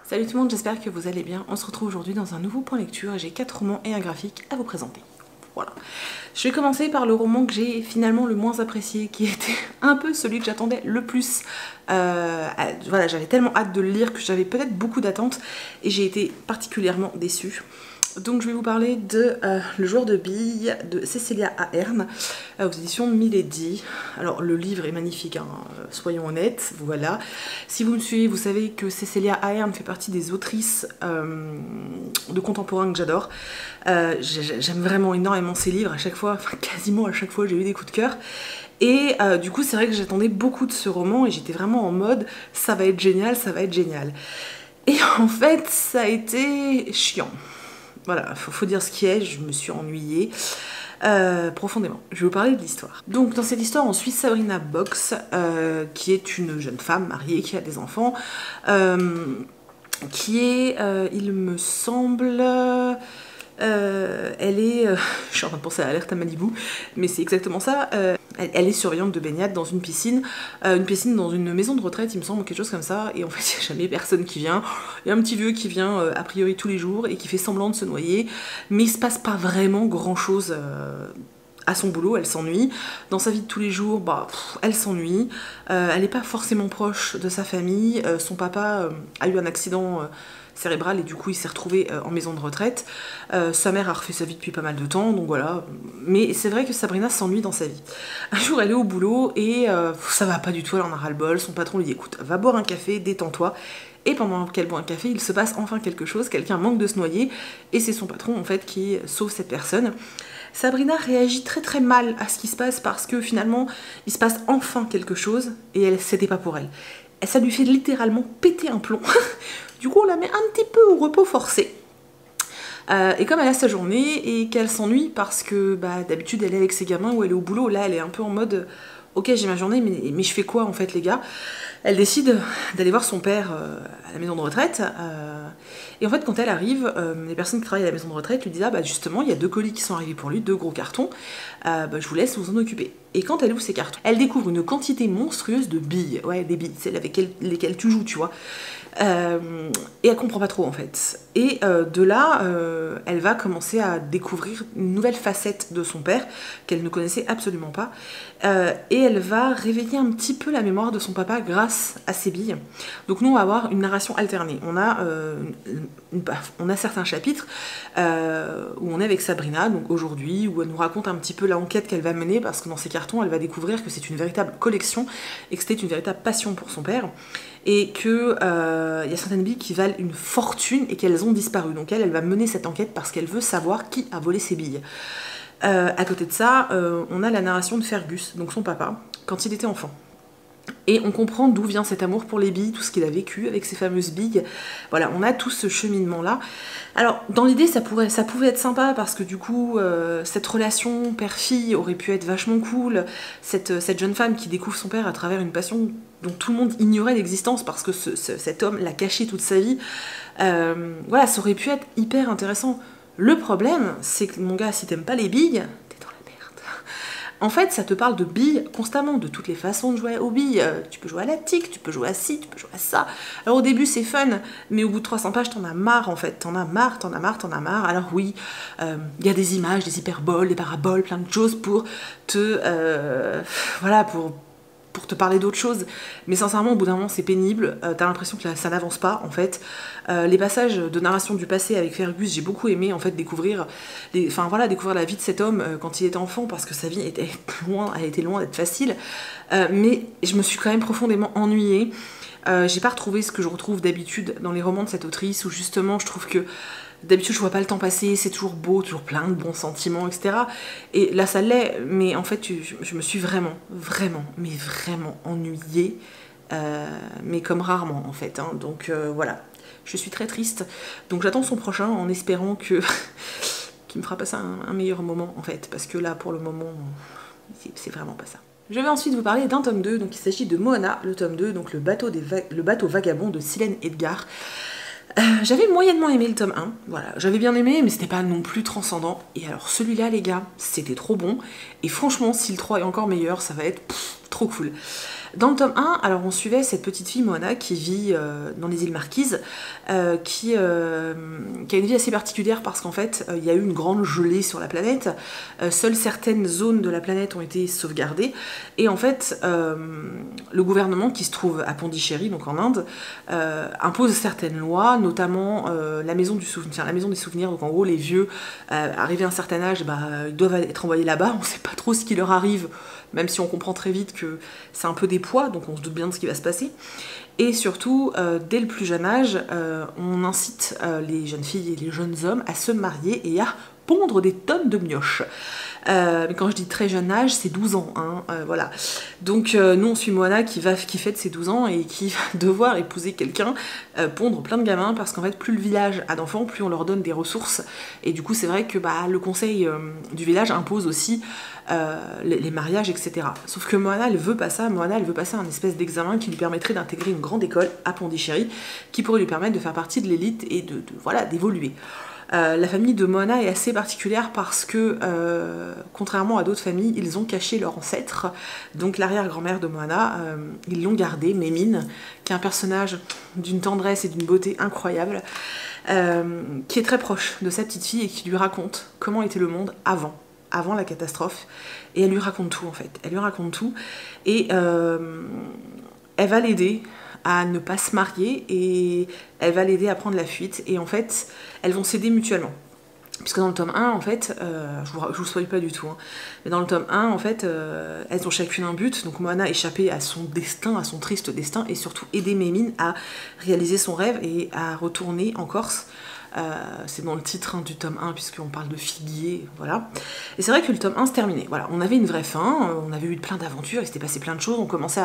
Salut tout le monde, j'espère que vous allez bien. On se retrouve aujourd'hui dans un nouveau point lecture et j'ai 4 romans et un graphique à vous présenter. Voilà. Je vais commencer par le roman que j'ai finalement le moins apprécié, qui était un peu celui que j'attendais le plus. Voilà, j'avais tellement hâte de le lire que j'avais peut-être beaucoup d'attentes et j'ai été particulièrement déçue. Donc je vais vous parler de Le joueur de billes de Cécilia Ahern aux éditions Milady. Alors le livre est magnifique, hein, soyons honnêtes, voilà. Si vous me suivez, vous savez que Cécilia Ahern fait partie des autrices de contemporains que j'adore. J'aime vraiment énormément ses livres, à chaque fois, enfin quasiment à chaque fois j'ai eu des coups de cœur. Et du coup c'est vrai que j'attendais beaucoup de ce roman et j'étais vraiment en mode ça va être génial, ça va être génial. Et en fait ça a été chiant. Voilà, faut dire ce qui est, je me suis ennuyée profondément. Je vais vous parler de l'histoire. Donc dans cette histoire, on suit Sabrina Box, qui est une jeune femme mariée, qui a des enfants, qui est, il me semble... elle est... je suis en train de penser à Alerte à Malibu, mais c'est exactement ça. Elle est surveillante de baignade dans une piscine dans une maison de retraite, il me semble, quelque chose comme ça, et en fait il n'y a jamais personne qui vient. Il y a un petit vieux qui vient a priori tous les jours et qui fait semblant de se noyer, mais il se passe pas vraiment grand chose à son boulot, elle s'ennuie. Dans sa vie de tous les jours, bah, elle s'ennuie. Elle n'est pas forcément proche de sa famille. Son papa a eu un accident cérébral et du coup il s'est retrouvé en maison de retraite. Sa mère a refait sa vie depuis pas mal de temps, donc voilà. Mais c'est vrai que Sabrina s'ennuie dans sa vie. Un jour elle est au boulot et ça va pas du tout, elle en a ras-le-bol. Son patron lui dit écoute, va boire un café, détends-toi. Et pendant qu'elle boit un café, il se passe enfin quelque chose, quelqu'un manque de se noyer et c'est son patron en fait qui sauve cette personne. Sabrina réagit très très mal à ce qui se passe parce que finalement il se passe enfin quelque chose et c'était pas pour elle. Et ça lui fait littéralement péter un plomb. Du coup on la met un petit peu au repos forcé. Et comme elle a sa journée et qu'elle s'ennuie parce que bah, d'habitude elle est avec ses gamins ou elle est au boulot, là elle est un peu en mode ok j'ai ma journée mais je fais quoi en fait les gars? Elle décide d'aller voir son père à la maison de retraite et en fait quand elle arrive, les personnes qui travaillent à la maison de retraite lui disent ah bah justement il y a 2 colis qui sont arrivés pour lui, 2 gros cartons, bah, je vous laisse vous en occuper. Et quand elle ouvre ces cartons, elle découvre une quantité monstrueuse de billes, ouais des billes, celles avec lesquelles tu joues tu vois. Et elle comprend pas trop en fait. Et de là, elle va commencer à découvrir une nouvelle facette de son père qu'elle ne connaissait absolument pas. Et elle va réveiller un petit peu la mémoire de son papa grâce à ces billes. Donc nous on va avoir une narration alternée. On a certains chapitres où on est avec Sabrina, donc aujourd'hui, où elle nous raconte un petit peu l'enquête qu'elle va mener parce que dans ces cartons elle va découvrir que c'est une véritable collection et que c'était une véritable passion pour son père. Et qu'il y a certaines billes qui valent une fortune et qu'elles ont disparu. Donc elle va mener cette enquête parce qu'elle veut savoir qui a volé ces billes. À côté de ça, on a la narration de Fergus, donc son papa, quand il était enfant. Et on comprend d'où vient cet amour pour les billes, tout ce qu'il a vécu avec ces fameuses billes. Voilà, on a tout ce cheminement-là. Alors, dans l'idée, ça pouvait être sympa parce que du coup, cette relation père-fille aurait pu être vachement cool. Cette jeune femme qui découvre son père à travers une passion dont tout le monde ignorait l'existence parce que cet homme l'a caché toute sa vie. Voilà, ça aurait pu être hyper intéressant. Le problème, c'est que mon gars, si t'aimes pas les billes, t'es dans la merde. En fait, ça te parle de billes constamment, de toutes les façons de jouer aux billes. Tu peux jouer à la tique, tu peux jouer à ci, tu peux jouer à ça. Alors au début c'est fun, mais au bout de 300 pages t'en as marre en fait. T'en as marre. Alors oui, y a des images, des hyperboles, des paraboles, plein de choses pour te... voilà, pour te parler d'autre chose, mais sincèrement au bout d'un moment c'est pénible, t'as l'impression que ça n'avance pas en fait. Les passages de narration du passé avec Fergus, j'ai beaucoup aimé en fait découvrir la vie de cet homme quand il était enfant parce que sa vie était elle était loin d'être facile, mais je me suis quand même profondément ennuyée. J'ai pas retrouvé ce que je retrouve d'habitude dans les romans de cette autrice où justement je trouve que d'habitude je vois pas le temps passer, c'est toujours beau, toujours plein de bons sentiments, etc. Et là ça l'est, mais en fait je me suis vraiment ennuyée, mais comme rarement en fait, hein. Donc voilà, je suis très triste, donc j'attends son prochain en espérant que qu'il me fera passer un meilleur moment en fait, parce que là pour le moment c'est vraiment pas ça. Je vais ensuite vous parler d'un tome 2, donc il s'agit de Moana, le tome 2, donc le bateau vagabond de Silène Edgar. J'avais moyennement aimé le tome 1, voilà, j'avais bien aimé, mais c'était pas non plus transcendant. Et alors celui-là, les gars, c'était trop bon. Et franchement, si le 3 est encore meilleur, ça va être trop cool. Dans le tome 1, alors on suivait cette petite fille Moana qui vit dans les îles Marquises, qui a une vie assez particulière parce qu'en fait il y a eu une grande gelée sur la planète, seules certaines zones de la planète ont été sauvegardées, et en fait le gouvernement qui se trouve à Pondichéry, donc en Inde, impose certaines lois, notamment la maison du souvenir, la maison des souvenirs, donc en gros les vieux arrivés à un certain âge, ils doivent être envoyés là-bas, on ne sait pas trop ce qui leur arrive, même si on comprend très vite que c'est un peu des poids, donc on se doute bien de ce qui va se passer. Et surtout, dès le plus jeune âge, on incite les jeunes filles et les jeunes hommes à se marier et à pondre des tonnes de mioches. Mais quand je dis très jeune âge, c'est 12 ans, hein, voilà. Donc nous on suit Moana qui fête ses 12 ans et qui va devoir épouser quelqu'un, pondre plein de gamins, parce qu'en fait plus le village a d'enfants, plus on leur donne des ressources, et du coup c'est vrai que le conseil du village impose aussi les mariages, etc. Sauf que Moana elle veut pas ça, Moana elle veut passer un espèce d'examen qui lui permettrait d'intégrer une grande école à Pondichéry, qui pourrait lui permettre de faire partie de l'élite et voilà, d'évoluer. La famille de Moana est assez particulière parce que, contrairement à d'autres familles, ils ont caché leur ancêtre. Donc l'arrière-grand-mère de Moana, ils l'ont gardée, Mémine, qui est un personnage d'une tendresse et d'une beauté incroyable, qui est très proche de sa petite fille et qui lui raconte comment était le monde avant la catastrophe. Et elle lui raconte tout en fait, elle lui raconte tout. Et elle va l'aider à ne pas se marier et elle va l'aider à prendre la fuite, et en fait elles vont s'aider mutuellement, puisque dans le tome 1 en fait, je vous spoil pas du tout, hein, mais dans le tome 1 en fait elles ont chacune un but, donc Moana a échappé à son destin, à son triste destin, et surtout aider Mémine à réaliser son rêve et à retourner en Corse. C'est dans le titre du tome 1 puisqu'on parle de figuier, voilà. Et c'est vrai que le tome 1 se terminait, voilà, on avait une vraie fin, on avait eu plein d'aventures, il s'était passé plein de choses, on commençait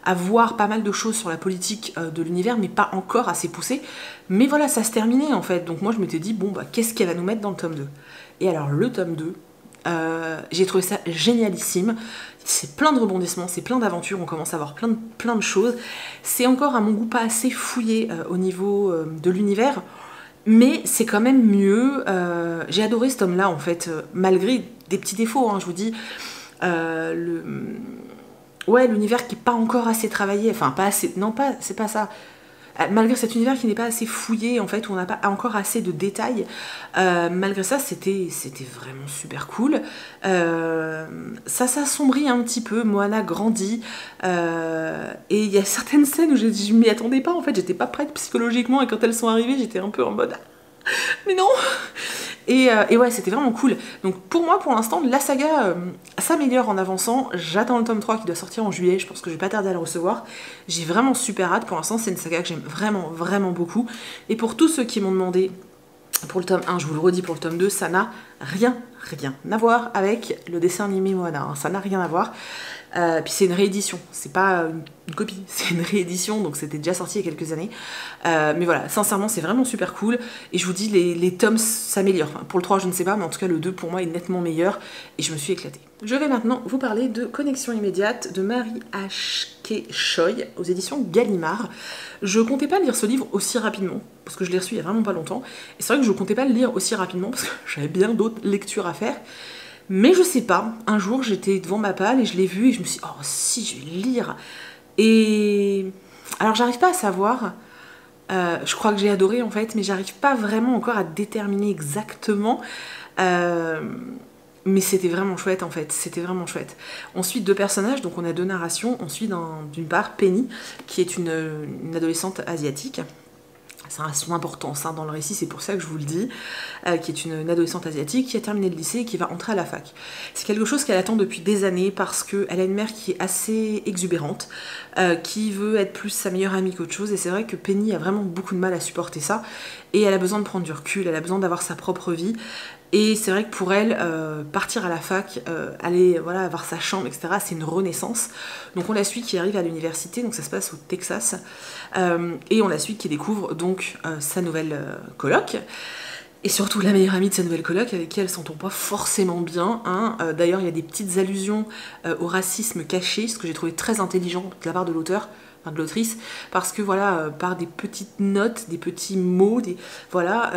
à voir pas mal de choses sur la politique de l'univers, mais pas encore assez poussé, mais voilà, ça se terminait en fait, donc moi je m'étais dit, bon qu'est-ce qu'elle va nous mettre dans le tome 2? Et alors le tome 2, j'ai trouvé ça génialissime, c'est plein de rebondissements, c'est plein d'aventures, on commence à voir plein de choses, c'est encore à mon goût pas assez fouillé au niveau de l'univers, mais c'est quand même mieux. J'ai adoré ce tome-là, en fait, malgré des petits défauts, hein, je vous dis. L'univers qui n'est pas encore assez travaillé, enfin, pas assez... Non, c'est pas ça. Malgré cet univers qui n'est pas assez fouillé, en fait, où on n'a pas encore assez de détails, malgré ça, c'était vraiment super cool. Ça s'assombrit un petit peu, Moana grandit, et il y a certaines scènes où je m'y attendais pas, en fait, j'étais pas prête psychologiquement, et quand elles sont arrivées, j'étais un peu en mode mais non. Et ouais, c'était vraiment cool. Donc pour moi, pour l'instant, la saga s'améliore en avançant. J'attends le tome 3 qui doit sortir en juillet, je pense que je vais pas tarder à le recevoir. J'ai vraiment super hâte, pour l'instant c'est une saga que j'aime vraiment beaucoup. Et pour tous ceux qui m'ont demandé pour le tome 1, je vous le redis pour le tome 2, ça n'a rien à voir avec le dessin animé Moana, hein. Ça n'a rien à voir. Puis c'est une réédition, c'est pas une copie, c'est une réédition, donc c'était déjà sorti il y a quelques années. Mais voilà, sincèrement c'est vraiment super cool, et je vous dis, les tomes s'améliorent. Enfin, pour le 3 je ne sais pas, mais en tout cas le 2 pour moi est nettement meilleur, et je me suis éclatée. Je vais maintenant vous parler de Connexion immédiate de Marie H.K. Choi aux éditions Gallimard. Je comptais pas lire ce livre aussi rapidement, parce que je l'ai reçu il y a vraiment pas longtemps, et c'est vrai que je comptais pas le lire aussi rapidement, parce que j'avais bien d'autres lectures à faire. Mais je sais pas, un jour j'étais devant ma palle et je l'ai vu et je me suis dit, oh si, je vais le lire. Et alors j'arrive pas à savoir, je crois que j'ai adoré en fait, mais j'arrive pas vraiment encore à déterminer exactement. Mais c'était vraiment chouette en fait, c'était vraiment chouette. On suit deux personnages, donc on a deux narrations. On suit d'une part Penny, qui est une adolescente asiatique. Ça a son importance hein, dans le récit, c'est pour ça que je vous le dis, qui est une adolescente asiatique qui a terminé le lycée et qui va entrer à la fac. C'est quelque chose qu'elle attend depuis des années parce qu'elle a une mère qui est assez exubérante, qui veut être plus sa meilleure amie qu'autre chose, et c'est vrai que Penny a vraiment beaucoup de mal à supporter ça, et elle a besoin de prendre du recul, elle a besoin d'avoir sa propre vie. Et c'est vrai que pour elle, partir à la fac, aller voilà, avoir sa chambre, etc., c'est une renaissance. Donc on la suit qui arrive à l'université, donc ça se passe au Texas, et on la suit qui découvre donc sa nouvelle coloc, et surtout la meilleure amie de sa nouvelle coloc, avec qui elle s'entend pas forcément bien. Hein. D'ailleurs, il y a des petites allusions au racisme caché, ce que j'ai trouvé très intelligent de la part de l'auteur. enfin de l'autrice, parce que voilà, par des petites notes, des petits mots, voilà,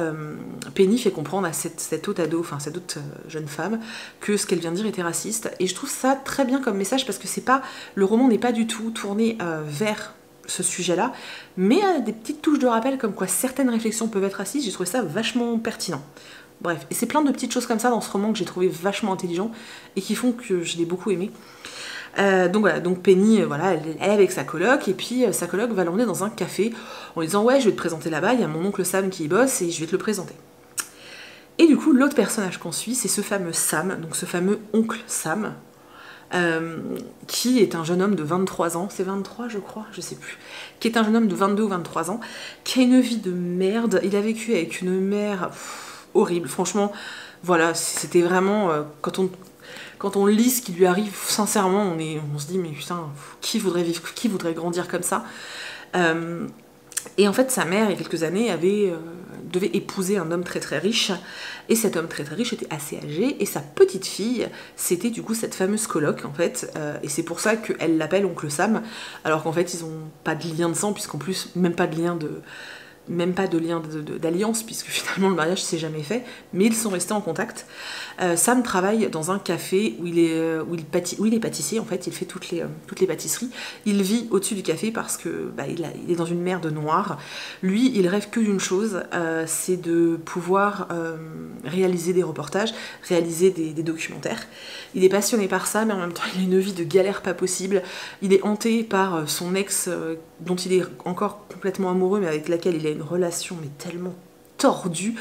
Penny fait comprendre à cette autre ado, enfin cette autre jeune femme, que ce qu'elle vient de dire était raciste. Et je trouve ça très bien comme message, parce que le roman n'est pas du tout tourné vers ce sujet-là, mais des petites touches de rappel comme quoi certaines réflexions peuvent être racistes. J'ai trouvé ça vachement pertinent. Bref, et c'est plein de petites choses comme ça dans ce roman que j'ai trouvé vachement intelligent et qui font que je l'ai beaucoup aimé. Donc voilà, donc Penny, voilà, elle est avec sa coloc, et puis sa coloc va l'emmener dans un café en lui disant ouais, je vais te présenter là-bas, il y a mon oncle Sam qui y bosse et je vais te le présenter. Et du coup, l'autre personnage qu'on suit, c'est ce fameux Sam, donc ce fameux oncle Sam, qui est un jeune homme de 23 ans, c'est 23 je crois, je sais plus, qui est un jeune homme de 22 ou 23 ans, qui a une vie de merde. Il a vécu avec une mère horrible, franchement, voilà, c'était vraiment, quand on lit ce qui lui arrive, sincèrement, on se dit mais putain, qui voudrait vivre, qui voudrait grandir comme ça. Et en fait, sa mère, il y a quelques années, devait épouser un homme très très riche, et cet homme très très riche était assez âgé, et sa petite fille, c'était du coup cette fameuse coloc, en fait, et c'est pour ça qu'elle l'appelle oncle Sam, alors qu'en fait, ils ont pas de lien de sang, puisqu'en plus, même pas de lien d'alliance, puisque finalement le mariage s'est jamais fait, mais ils sont restés en contact. Sam travaille dans un café où il est pâtissier, en fait, il fait toutes les pâtisseries. Il vit au-dessus du café parce que il est dans une mer de noir. Lui, il rêve que d'une chose, c'est de pouvoir réaliser des reportages, réaliser des documentaires. Il est passionné par ça, mais en même temps, il a une vie de galère pas possible. Il est hanté par son ex, dont il est encore complètement amoureux, mais avec laquelle il a une relation mais tellement tordue.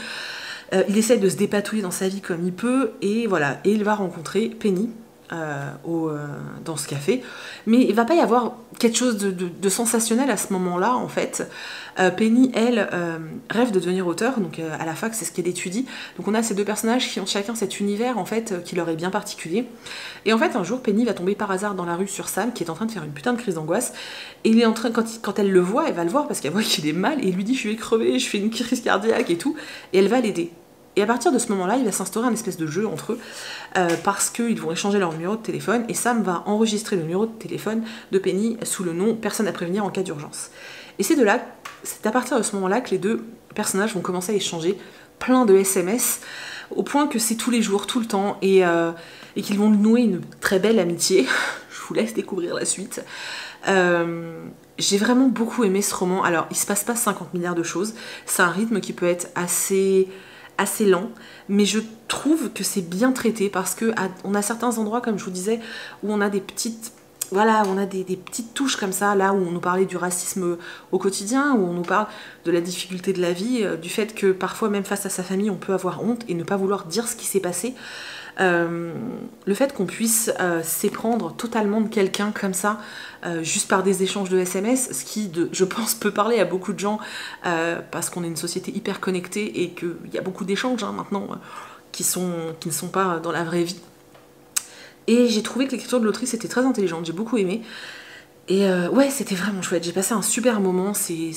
Il essaie de se dépatouiller dans sa vie comme il peut, et voilà, et il va rencontrer Penny dans ce café, mais il va pas y avoir quelque chose de sensationnel à ce moment-là, en fait. Penny, elle, rêve de devenir auteure, donc à la fac, c'est ce qu'elle étudie. Donc on a ces deux personnages qui ont chacun cet univers, en fait, qui leur est bien particulier. Et en fait, un jour, Penny va tomber par hasard dans la rue sur Sam, qui est en train de faire une putain de crise d'angoisse, et il est en train, quand elle le voit, elle va le voir parce qu'elle voit qu'il est mal, et il lui dit je vais crever, je fais une crise cardiaque et tout, et elle va l'aider. Et à partir de ce moment-là, il va s'instaurer un espèce de jeu entre eux, parce qu'ils vont échanger leur numéro de téléphone, et Sam va enregistrer le numéro de téléphone de Penny sous le nom personne à prévenir en cas d'urgence. Et c'est à partir de ce moment-là que les deux personnages vont commencer à échanger plein de SMS, au point que c'est tous les jours, tout le temps, et qu'ils vont nouer une très belle amitié. Je vous laisse découvrir la suite. J'ai vraiment beaucoup aimé ce roman. Alors, il se passe pas 50 milliards de choses, c'est un rythme qui peut être assez lent, mais je trouve que c'est bien traité, parce que on a certains endroits, comme je vous disais, où on a des petites touches comme ça, là où on nous parlait du racisme au quotidien, où on nous parle de la difficulté de la vie, du fait que parfois même face à sa famille on peut avoir honte et ne pas vouloir dire ce qui s'est passé. Le fait qu'on puisse s'éprendre totalement de quelqu'un comme ça, juste par des échanges de SMS, ce qui, je pense, peut parler à beaucoup de gens, parce qu'on est une société hyper connectée et qu'il y a beaucoup d'échanges maintenant qui ne sont pas dans la vraie vie. Et j'ai trouvé que l'écriture de l'autrice était très intelligente, j'ai beaucoup aimé. Et ouais, c'était vraiment chouette, j'ai passé un super moment. C'est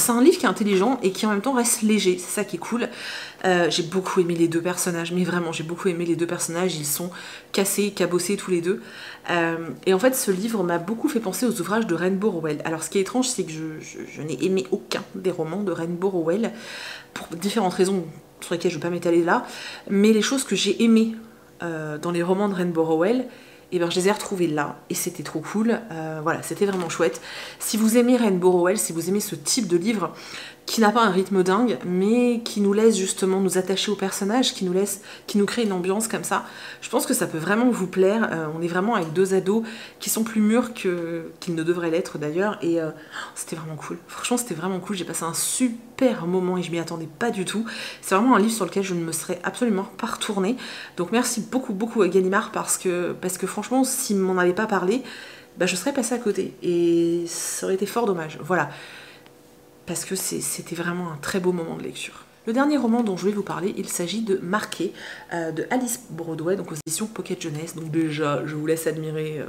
un livre qui est intelligent et qui en même temps reste léger, c'est ça qui est cool. J'ai beaucoup aimé les deux personnages, mais vraiment j'ai beaucoup aimé les deux personnages, ils sont cassés, cabossés tous les deux. Et en fait ce livre m'a beaucoup fait penser aux ouvrages de Rainbow Rowell. Alors ce qui est étrange, c'est que je n'ai aimé aucun des romans de Rainbow Rowell, pour différentes raisons sur lesquelles je ne vais pas m'étaler là, mais les choses que j'ai aimées dans les romans de Rainbow Rowell, et ben je les ai retrouvés là, et c'était trop cool. Voilà, c'était vraiment chouette. Si vous aimez Rainbow Rowell, si vous aimez ce type de livre qui n'a pas un rythme dingue, mais qui nous laisse justement nous attacher aux personnages, qui nous crée une ambiance comme ça, je pense que ça peut vraiment vous plaire. On est vraiment avec deux ados qui sont plus mûrs qu'ils ne devraient l'être d'ailleurs, et c'était vraiment cool. Franchement, c'était vraiment cool. J'ai passé un super moment et je m'y attendais pas du tout. C'est vraiment un livre sur lequel je ne me serais absolument pas retournée. Donc merci beaucoup beaucoup à Gallimard, parce que franchement, s'il m'en avait pas parlé, bah, je serais passée à côté et ça aurait été fort dommage. Voilà. Parce que c'était vraiment un très beau moment de lecture. Le dernier roman dont je vais vous parler, il s'agit de Marqué, de Alice Broadway, donc aux éditions Pocket Jeunesse. Donc déjà, je vous laisse admirer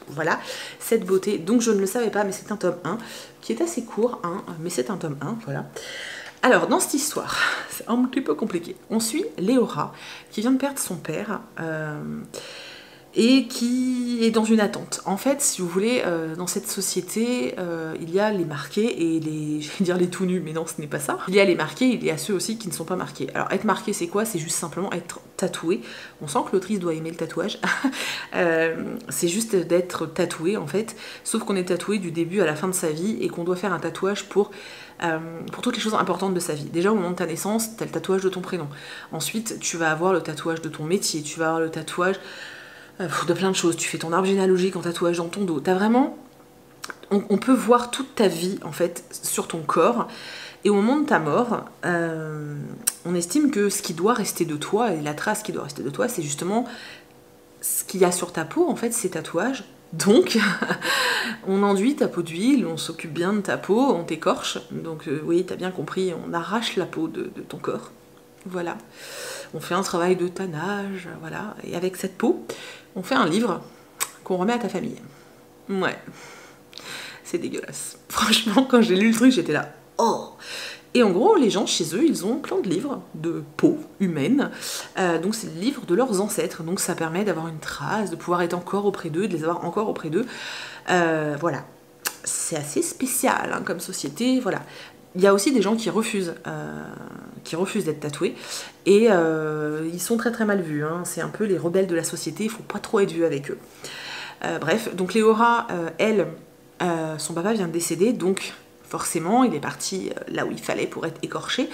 voilà, cette beauté. Donc je ne le savais pas, mais c'est un tome 1, qui est assez court, hein, mais c'est un tome 1, voilà. Alors, dans cette histoire, c'est un petit peu compliqué. On suit Léora, qui vient de perdre son père, et qui est dans une attente. En fait, si vous voulez, dans cette société, il y a les marqués et les... je vais dire les tout nus, mais non, ce n'est pas ça. Il y a les marqués, il y a ceux aussi qui ne sont pas marqués. Alors, être marqué, c'est quoi? C'est juste simplement être tatoué. On sent que l'autrice doit aimer le tatouage. C'est juste d'être tatoué, en fait. Sauf qu'on est tatoué du début à la fin de sa vie et qu'on doit faire un tatouage pour toutes les choses importantes de sa vie. Déjà, au moment de ta naissance, tu as le tatouage de ton prénom. Ensuite, tu vas avoir le tatouage de ton métier, tu vas avoir le tatouage de plein de choses. Tu fais ton arbre généalogique en tatouage dans ton dos. T'as vraiment... On peut voir toute ta vie, en fait, sur ton corps. Et au moment de ta mort, on estime que ce qui doit rester de toi, et la trace qui doit rester de toi, c'est justement ce qu'il y a sur ta peau, en fait, ces tatouages. Donc, on enduit ta peau d'huile, on s'occupe bien de ta peau, on t'écorche. Donc, oui, t'as bien compris, on arrache la peau de ton corps. Voilà. On fait un travail de tannage, voilà. Et avec cette peau, on fait un livre qu'on remet à ta famille. Ouais. C'est dégueulasse. Franchement, quand j'ai lu le truc, j'étais là. Oh! Et en gros, les gens, chez eux, ils ont plein de livres de peau humaine. Donc c'est le livre de leurs ancêtres. Donc ça permet d'avoir une trace, de pouvoir être encore auprès d'eux, de les avoir encore auprès d'eux. Voilà. C'est assez spécial hein, comme société. Voilà. Il y a aussi des gens qui refusent d'être tatoués. Et ils sont très très mal vus. Hein. C'est un peu les rebelles de la société. Il ne faut pas trop être vu avec eux. Bref, donc Léora, elle, son papa vient de décéder, donc forcément il est parti là où il fallait pour être écorché,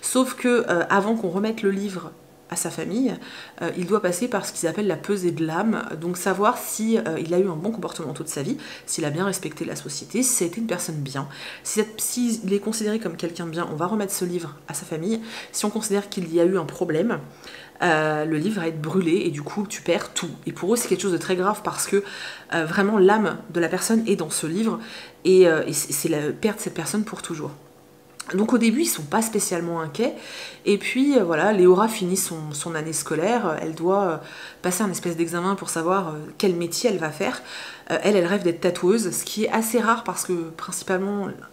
sauf que avant qu'on remette le livre à sa famille, il doit passer par ce qu'ils appellent la pesée de l'âme, donc savoir si il a eu un bon comportement toute sa vie, s'il a bien respecté la société, si ça a été une personne bien, s'il est considéré comme quelqu'un de bien, on va remettre ce livre à sa famille, si on considère qu'il y a eu un problème, le livre va être brûlé et du coup tu perds tout. Et pour eux c'est quelque chose de très grave parce que vraiment l'âme de la personne est dans ce livre et c'est la perte de cette personne pour toujours. Donc au début ils sont pas spécialement inquiets et puis voilà, Léora finit son année scolaire, elle doit passer un espèce d'examen pour savoir quel métier elle va faire. Elle rêve d'être tatoueuse, ce qui est assez rare parce que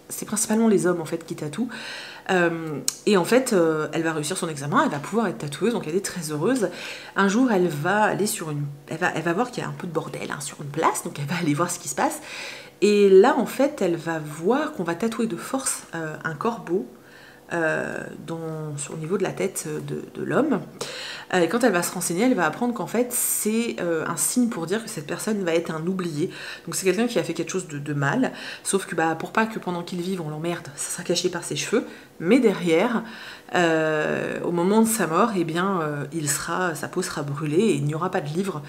c'est principalement les hommes en fait qui tatouent. Et en fait, elle va réussir son examen, elle va pouvoir être tatoueuse, donc elle est très heureuse. Un jour, elle va aller elle va voir qu'il y a un peu de bordel hein, sur une place, donc elle va aller voir ce qui se passe. Et là, en fait, elle va voir qu'on va tatouer de force un corbeau sur le niveau de la tête de l'homme. Et quand elle va se renseigner, elle va apprendre qu'en fait, c'est un signe pour dire que cette personne va être un oublié. Donc c'est quelqu'un qui a fait quelque chose de mal, sauf que pour pas que pendant qu'il vive, on l'emmerde, ça sera caché par ses cheveux. Mais derrière, au moment de sa mort, eh bien, sa peau sera brûlée et il n'y aura pas de livre.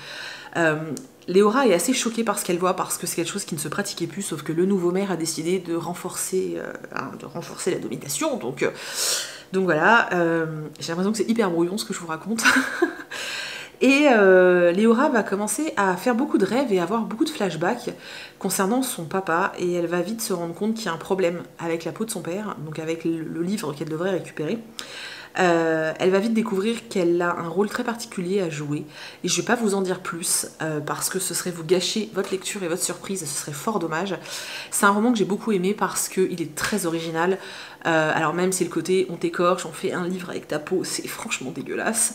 Léora est assez choquée par ce qu'elle voit parce que c'est quelque chose qui ne se pratiquait plus, sauf que le nouveau maire a décidé de renforcer la domination. Donc voilà, j'ai l'impression que c'est hyper brouillon ce que je vous raconte. Et Léora va commencer à faire beaucoup de rêves et avoir beaucoup de flashbacks concernant son papa et elle va vite se rendre compte qu'il y a un problème avec la peau de son père, donc avec le livre qu'elle devrait récupérer. Elle va vite découvrir qu'elle a un rôle très particulier à jouer et je vais pas vous en dire plus parce que ce serait vous gâcher votre lecture et votre surprise et ce serait fort dommage. C'est un roman que j'ai beaucoup aimé parce qu'il est très original, alors même si le côté on t'écorche, on fait un livre avec ta peau, c'est franchement dégueulasse,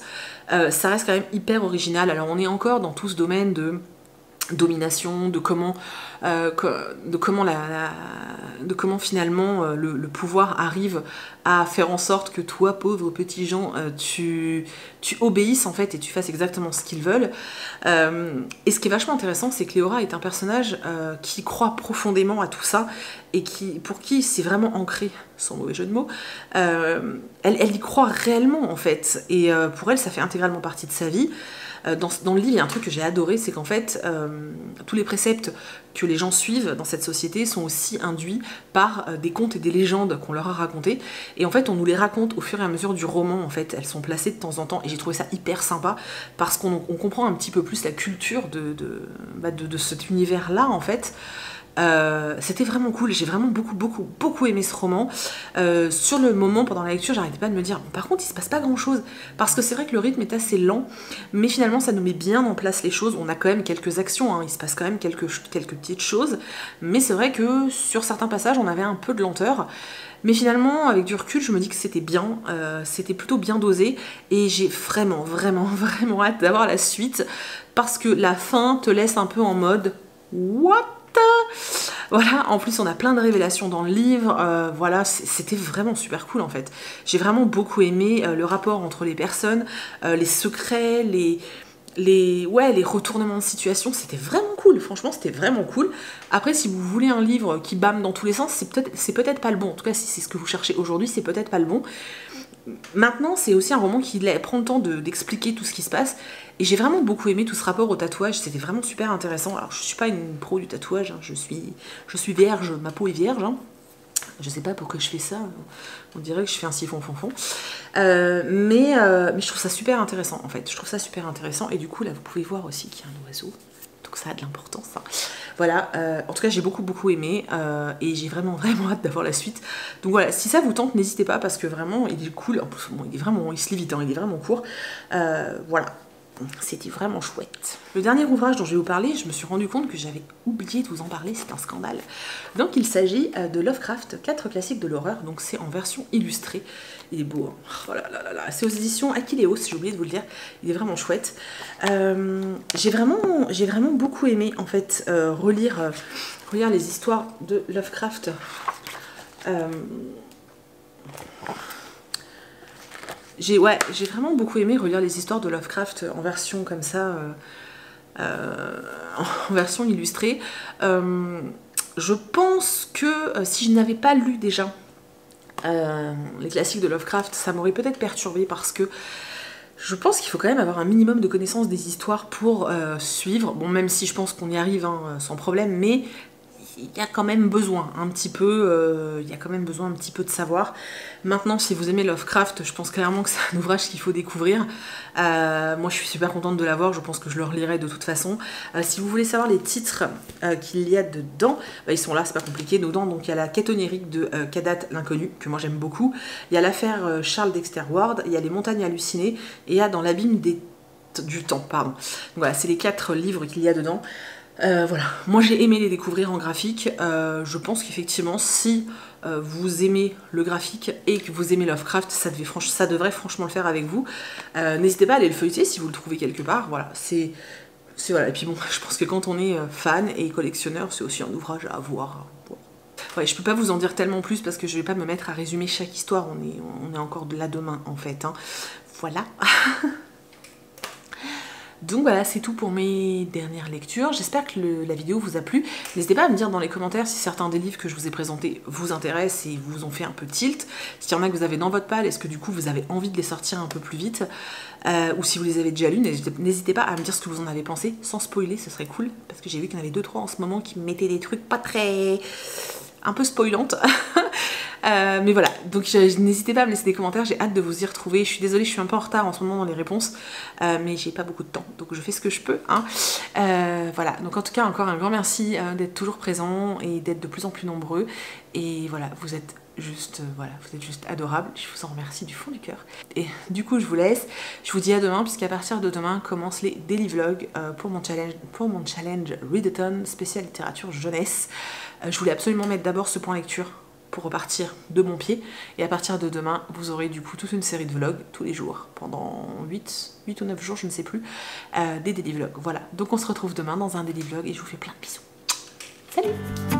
ça reste quand même hyper original. Alors on est encore dans tout ce domaine de domination, de comment finalement le pouvoir arrive à faire en sorte que toi, pauvre petit Jean, tu obéisses en fait et tu fasses exactement ce qu'ils veulent. Et ce qui est vachement intéressant, c'est que Léora est un personnage qui croit profondément à tout ça et pour qui c'est vraiment ancré, sans mauvais jeu de mots. Elle y croit réellement en fait et pour elle ça fait intégralement partie de sa vie. Dans le livre, il y a un truc que j'ai adoré, c'est qu'en fait, tous les préceptes que les gens suivent dans cette société sont aussi induits par des contes et des légendes qu'on leur a racontées. Et en fait, on nous les raconte au fur et à mesure du roman. En fait, elles sont placées de temps en temps. Et j'ai trouvé ça hyper sympa parce qu'on comprend un petit peu plus la culture de cet univers-là, en fait. C'était vraiment cool, j'ai vraiment beaucoup aimé ce roman. Sur le moment, pendant la lecture, j'arrêtais pas de me dire, bon, par contre il se passe pas grand chose, parce que c'est vrai que le rythme est assez lent, mais finalement ça nous met bien en place les choses. On a quand même quelques actions, hein, il se passe quand même quelques petites choses, mais c'est vrai que sur certains passages on avait un peu de lenteur. Mais finalement, avec du recul, je me dis que c'était bien, c'était plutôt bien dosé, et j'ai vraiment hâte d'avoir la suite, parce que la fin te laisse un peu en mode « What ?» Voilà, en plus on a plein de révélations dans le livre, voilà, c'était vraiment super cool en fait. J'ai vraiment beaucoup aimé le rapport entre les personnes, les secrets, les retournements de situation, c'était vraiment cool, franchement c'était vraiment cool. Après, si vous voulez un livre qui bâme dans tous les sens, c'est peut-être pas le bon. En tout cas, si c'est ce que vous cherchez aujourd'hui, c'est peut-être pas le bon. Maintenant, c'est aussi un roman qui prend le temps d'expliquer tout ce qui se passe, et j'ai vraiment beaucoup aimé tout ce rapport au tatouage, c'était vraiment super intéressant. Alors je suis pas une pro du tatouage, hein, je suis vierge, ma peau est vierge, hein. Je sais pas pourquoi je fais ça, on dirait que je fais un siphon fonfon. Mais je trouve ça super intéressant en fait, je trouve ça super intéressant, et du coup là vous pouvez voir aussi qu'il y a un oiseau, donc ça a de l'importance, hein. Voilà, en tout cas j'ai beaucoup aimé, et j'ai vraiment hâte d'avoir la suite. Donc voilà, si ça vous tente, n'hésitez pas, parce que vraiment il est cool, en plus bon, il se lit vite, hein, il est vraiment court, voilà. C'était vraiment chouette. Le dernier ouvrage dont je vais vous parler, je me suis rendu compte que j'avais oublié de vous en parler, c'est un scandale. Donc il s'agit de Lovecraft, 4 classiques de l'horreur, donc c'est en version illustrée. Il est beau, hein. Oh là là là là. C'est aux éditions Aquileos, j'ai oublié de vous le dire, il est vraiment chouette. J'ai vraiment beaucoup aimé en fait relire les histoires de Lovecraft. J'ai vraiment beaucoup aimé relire les histoires de Lovecraft en version comme ça, en version illustrée. Je pense que si je n'avais pas lu déjà les classiques de Lovecraft, ça m'aurait peut-être perturbée, parce que je pense qu'il faut quand même avoir un minimum de connaissance des histoires pour suivre. Bon, même si je pense qu'on y arrive, hein, sans problème, mais il y a quand même besoin un petit peu, de savoir. Maintenant, si vous aimez Lovecraft, je pense clairement que c'est un ouvrage qu'il faut découvrir. Moi, je suis super contente de l'avoir, je pense que je le relirai de toute façon. Si vous voulez savoir les titres qu'il y a dedans, ils sont là, c'est pas compliqué. Dedans, donc il y a la quête onirique de Kadat l'inconnu, que moi j'aime beaucoup. Il y a l'affaire Charles Dexter Ward, il y a les montagnes hallucinées, et il y a dans l'abîme du temps, pardon. Donc voilà, c'est les 4 livres qu'il y a dedans. Voilà, moi j'ai aimé les découvrir en graphique. Je pense qu'effectivement, si vous aimez le graphique et que vous aimez Lovecraft, ça devrait franchement le faire avec vous. N'hésitez pas à aller le feuilleter si vous le trouvez quelque part. Voilà, voilà. Et puis bon, je pense que quand on est fan et collectionneur, c'est aussi un ouvrage à avoir. Ouais, je peux pas vous en dire tellement plus, parce que je vais pas me mettre à résumer chaque histoire. On est encore de là demain en fait, hein. Voilà. Donc voilà, c'est tout pour mes dernières lectures. J'espère que la vidéo vous a plu. N'hésitez pas à me dire dans les commentaires si certains des livres que je vous ai présentés vous intéressent et vous ont fait un peu tilt. S'il y en a que vous avez dans votre palle, est-ce que du coup vous avez envie de les sortir un peu plus vite, ou si vous les avez déjà lus, n'hésitez pas à me dire ce que vous en avez pensé, sans spoiler, ce serait cool. Parce que j'ai vu qu'il y en avait 2-3 en ce moment qui me mettaient des trucs pas très... un peu spoilantes. Mais voilà, donc n'hésitez pas à me laisser des commentaires, j'ai hâte de vous y retrouver. Je suis désolée, je suis un peu en retard en ce moment dans les réponses, mais j'ai pas beaucoup de temps, donc je fais ce que je peux, hein. Voilà, donc en tout cas encore un grand merci d'être toujours présent et d'être de plus en plus nombreux. Et voilà, vous êtes juste adorables, je vous en remercie du fond du cœur. Et du coup je vous laisse, je vous dis à demain, puisqu'à partir de demain commencent les daily vlogs pour mon challenge Readathon spécial littérature jeunesse. Je voulais absolument mettre d'abord ce point lecture pour repartir de mon pied, et à partir de demain vous aurez du coup toute une série de vlogs tous les jours pendant 8 ou 9 jours, je ne sais plus, des daily vlogs. Voilà, donc on se retrouve demain dans un daily vlog et je vous fais plein de bisous. Salut!